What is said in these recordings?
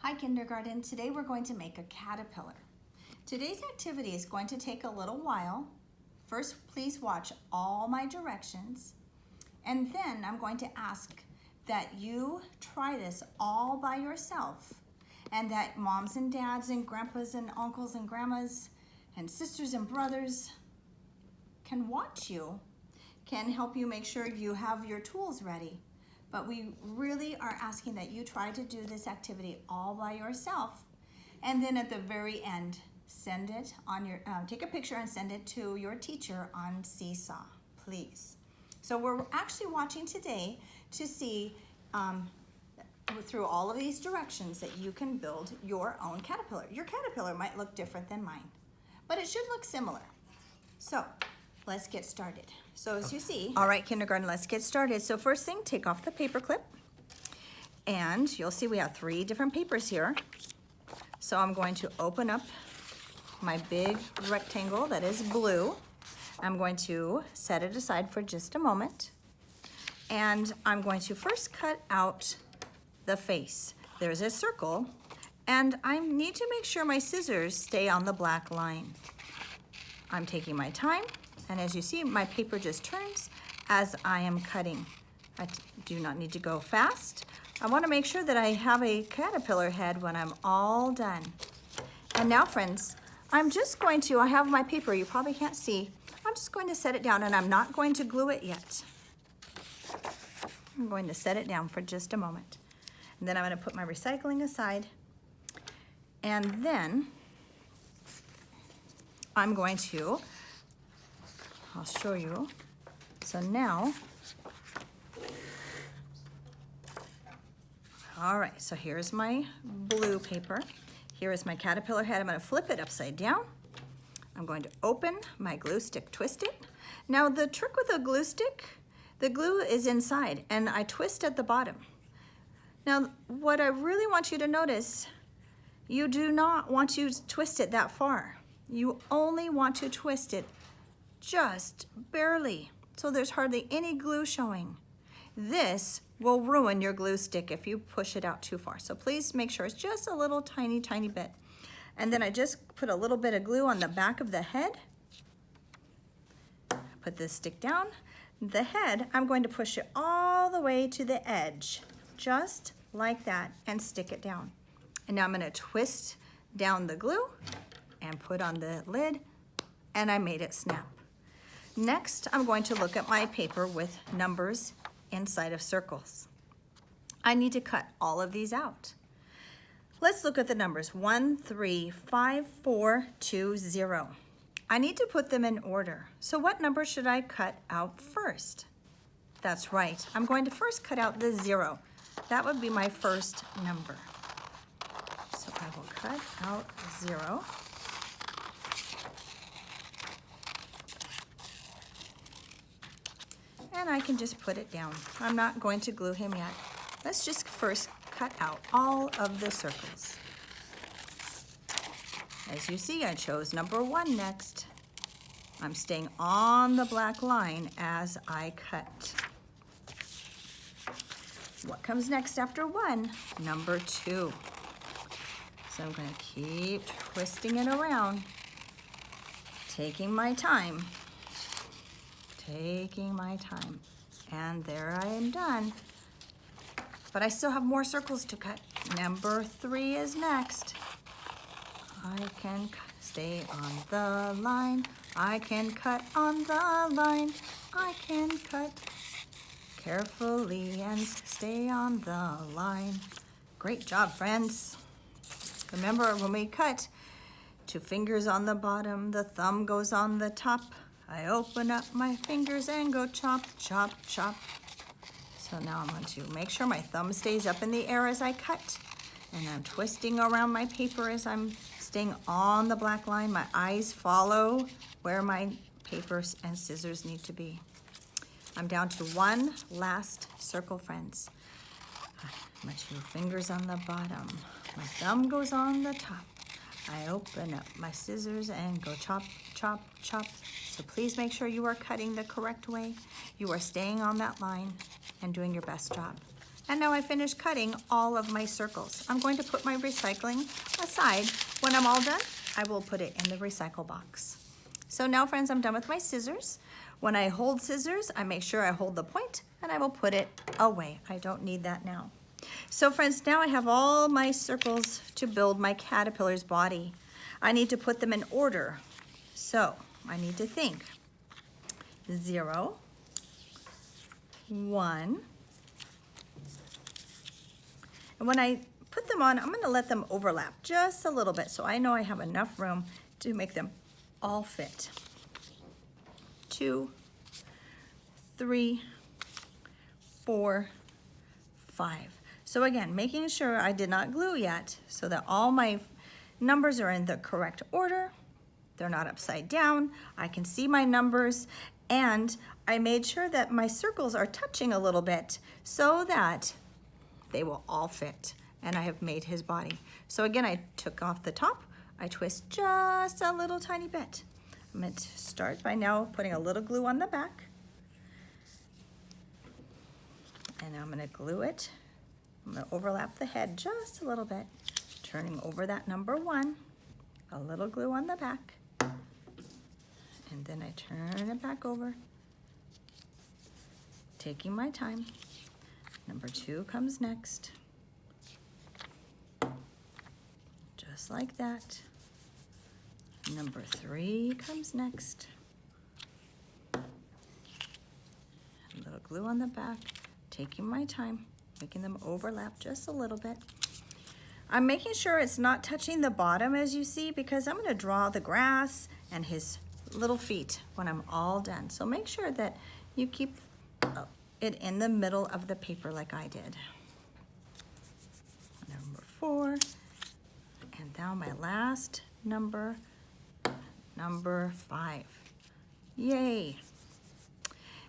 Hi kindergarten, today we're going to make a caterpillar. Today's activity is going to take a little while. First, please watch all my directions. And then I'm going to ask that you try this all by yourself and that moms and dads and grandpas and uncles and grandmas and sisters and brothers can watch you, can help you make sure you have your tools ready. But we really are asking that you try to do this activity all by yourself. And then at the very end, send it on your, take a picture and send it to your teacher on Seesaw, please. So we're actually watching today to see through all of these directions that you can build your own caterpillar. Your caterpillar might look different than mine, but it should look similar. So let's get started. So as you see, all right, kindergarten, let's get started. So first thing, take off the paper clip. And you'll see we have 3 different papers here. So I'm going to open up my big rectangle that is blue. I'm going to set it aside for just a moment. And I'm going to first cut out the face. There's a circle, and I need to make sure my scissors stay on the black line. I'm taking my time. And as you see, my paper just turns as I am cutting. I do not need to go fast. I want to make sure that I have a caterpillar head when I'm all done. And now, friends, I'm just going to, I have my paper, you probably can't see. I'm just going to set it down, and I'm not going to glue it yet. I'm going to set it down for just a moment. And then I'm going to put my recycling aside. And then I'm going to, I'll show you. So now, all right, so here's my blue paper. Here is my caterpillar head. I'm going to flip it upside down. I'm going to open my glue stick, twist it. Now the trick with a glue stick, the glue is inside and I twist at the bottom. Now what I really want you to notice, you do not want to twist it that far. You only want to twist it just barely, so there's hardly any glue showing. This will ruin your glue stick if you push it out too far. So please make sure it's just a little tiny bit. And then I just put a little bit of glue on the back of the head. Put this stick down. The head, I'm going to push it all the way to the edge, just like that, and stick it down. And now I'm going to twist down the glue and put on the lid, and I made it snap. Next, I'm going to look at my paper with numbers inside of circles. I need to cut all of these out. Let's look at the numbers 1, 3, 5, 4, 2, 0. I need to put them in order. So what number should I cut out first? That's right. I'm going to first cut out the 0. That would be my first number. So I will cut out 0. And I can just put it down. I'm not going to glue him yet. Let's just first cut out all of the circles. As you see, I chose number 1 next. I'm staying on the black line as I cut. What comes next after 1? Number 2. So I'm going to keep twisting it around, taking my time. And there I am done. But I still have more circles to cut. Number 3 is next. I can stay on the line. I can cut on the line. I can cut carefully and stay on the line. Great job, friends. Remember when we cut, 2 fingers on the bottom, the thumb goes on the top. I open up my fingers and go chop, chop, chop. So now I'm going to make sure my thumb stays up in the air as I cut. And I'm twisting around my paper as I'm staying on the black line. My eyes follow where my papers and scissors need to be. I'm down to 1 last circle, friends. My 2 fingers on the bottom. My thumb goes on the top. I open up my scissors and go chop, chop, chop. So please make sure you are cutting the correct way. You are staying on that line and doing your best job. And now I finished cutting all of my circles. I'm going to put my recycling aside. When I'm all done, I will put it in the recycle box. So now, friends, I'm done with my scissors. When I hold scissors, I make sure I hold the point and I will put it away. I don't need that now. So friends, now I have all my circles to build my caterpillar's body. I need to put them in order. So I need to think. 0, 1. And when I put them on, I'm going to let them overlap just a little bit so I know I have enough room to make them all fit. 2, 3, 4, 5. So again, making sure I did not glue yet so that all my numbers are in the correct order. They're not upside down. I can see my numbers, and I made sure that my circles are touching a little bit so that they will all fit. And I have made his body. So again, I took off the top. I twist just a little tiny bit. I'm going to start by now putting a little glue on the back. And I'm going to glue it. I'm going to overlap the head just a little bit, turning over that number 1. A little glue on the back. And then I turn it back over, taking my time. Number 2 comes next. Just like that. Number 3 comes next. A little glue on the back, taking my time, making them overlap just a little bit. I'm making sure it's not touching the bottom, as you see, because I'm going to draw the grass and his little feet when I'm all done. So make sure that you keep it in the middle of the paper like I did. Number 4. And now my last number, number 5. Yay.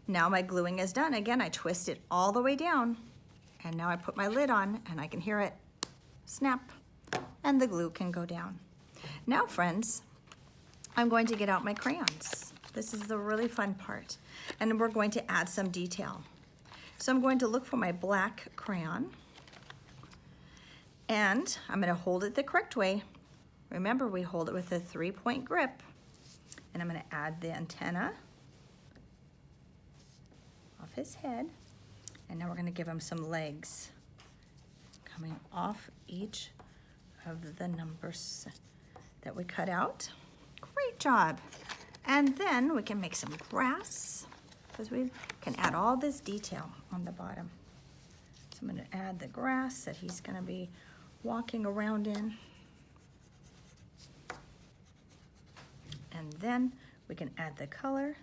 Now my gluing is done. Again, I twist it all the way down. And now I put my lid on and I can hear it snap and the glue can go down. Now, friends, I'm going to get out my crayons. This is the really fun part. And we're going to add some detail. So I'm going to look for my black crayon. And I'm going to hold it the correct way. Remember, we hold it with a 3-point grip. And I'm going to add the antenna off his head. And now we're going to give him some legs coming off each of the numbers that we cut out. Great job. And then we can make some grass because we can add all this detail on the bottom. So I'm going to add the grass that he's going to be walking around in. And then we can add the color,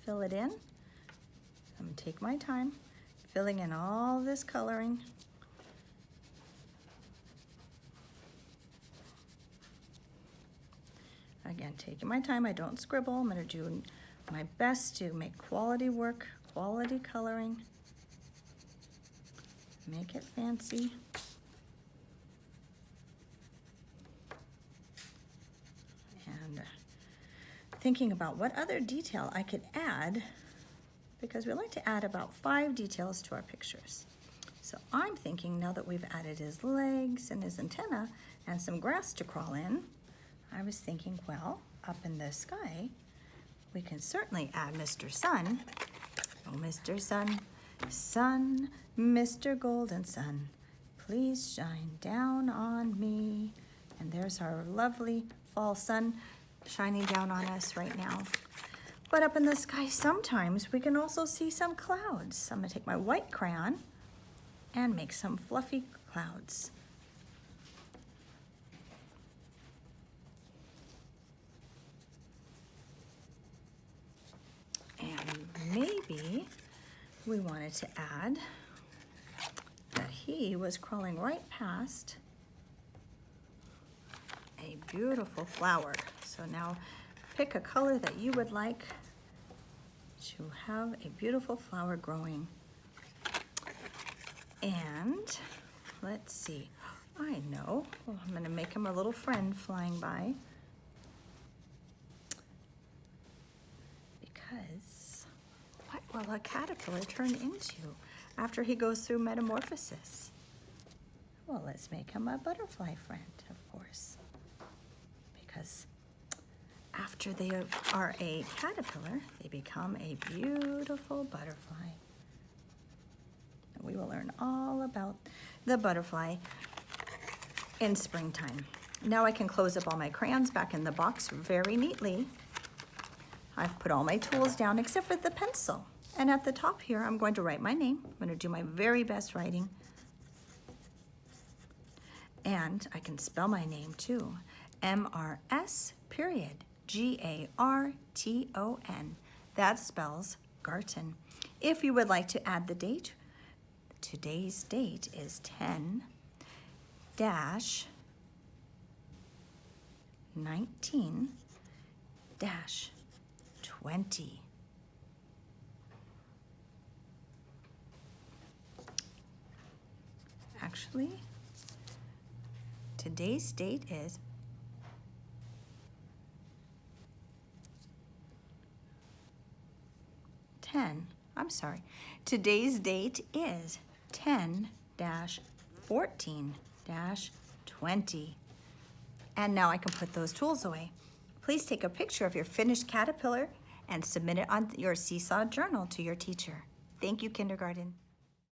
fill it in. I'm going to take my time filling in all this coloring. Again, taking my time, I don't scribble. I'm going to do my best to make quality work, quality coloring, make it fancy. And thinking about what other detail I could add, because we like to add about 5 details to our pictures. So I'm thinking now that we've added his legs and his antenna and some grass to crawl in, I was thinking, well, up in the sky, we can certainly add Mr. Sun. Oh, Mr. Sun, sun, Mr. Golden Sun, please shine down on me. And there's our lovely fall sun shining down on us right now. But up in the sky, sometimes we can also see some clouds. I'm gonna take my white crayon and make some fluffy clouds. And maybe we wanted to add that he was crawling right past a beautiful flower. So now pick a color that you would like to have a beautiful flower growing. And let's see, I know, well, I'm gonna make him a little friend flying by. Because what will a caterpillar turn into? after he goes through metamorphosis? Well, let's make him a butterfly friend, of course, because after they are a caterpillar, they become a beautiful butterfly. We will learn all about the butterfly in springtime. Now I can close up all my crayons back in the box very neatly. I've put all my tools down except for the pencil. And at the top here, I'm going to write my name. I'm going to do my very best writing. And I can spell my name too. M-R-S period G-A-R-T-O-N. That spells Garton. If you would like to add the date, today's date is 10-19-20. Actually, today's date is Today's date is 10-14-20. And now I can put those tools away. Please take a picture of your finished caterpillar and submit it on your Seesaw journal to your teacher. Thank you, kindergarten.